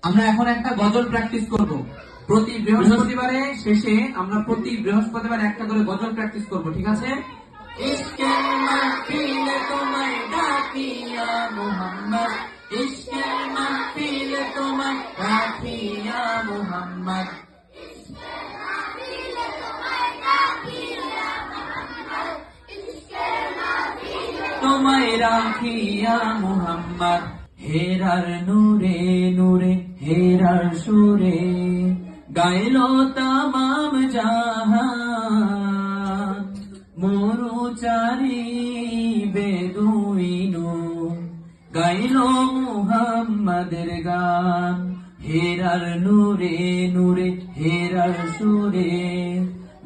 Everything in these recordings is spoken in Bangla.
আমরা এখন একটা গজল প্র্যাকটিস করব। প্রতি বৃহস্পতিবারে শেষে আমরা প্রতি বৃহস্পতিবার একটা করে গজল প্র্যাকটিস করব, ঠিক আছে? ইশকের মাহফিলে তোমায় ডাকিয়া মুহাম্মদ, ইশকের মাহফিলে তোমায় ডাকিয়া মুহাম্মদ, তোমায় রাখিয়া মুহাম্মদ। হেরার নূরে নূরে হেরার সুরে গাইল তামাম জাহান, মরুচারি বেদুইনু গাইল মুহাম্মাদের গান। হেরার নূরে নূরে হেরার সুরে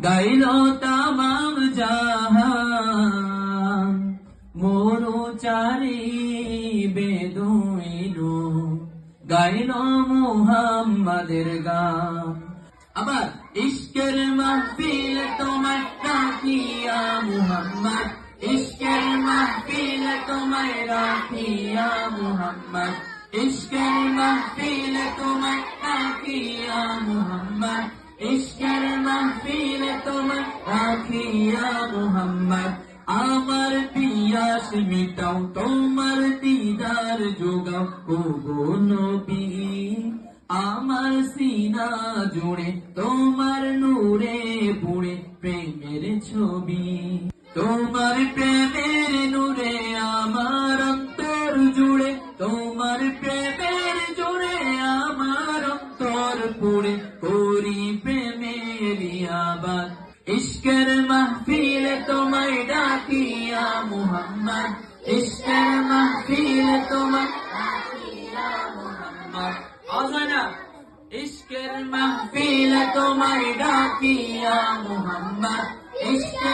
গাইল তামাম জাহান, মরুচারি বেদুইনু গাইল মুহাম্মাদের গান। আবার ইশকের মাহফিল তোমায় রাখিয়া মুহাম্মদ, ইশকের মাহফিল তোমায় রাখিয়া মুহাম্মদ, ইশকের মাহফিল তোমায় রাখিয়া মুহাম্মদ, ইশকের মাহফিল তোমায় রাখিয়া মুহাম্মদ। আমার পিয়াস মিটাও তোমার দিদার যোগাও ও গো নবী, আমার সিনা জুড়ে তোমার নূরে পুড়ে প্রেমের ছবি। তোমার প্রেমের নূরে আমার অন্তর জুড়ে, তোমার প্রেমের জুড়ে আমার অন্তর পুড়ে করি প্রেমের আবাদ। ইশকের মাহফিল তোমায় ডাকিয়া মুহাম্মদ, ইশকের মাহফিল তোমায় ডাকিয়া মুহাম্মদ। আজানা ইশকের মাহফিল তোমায় ডাকিয়া মুহাম্মদ, ইশকের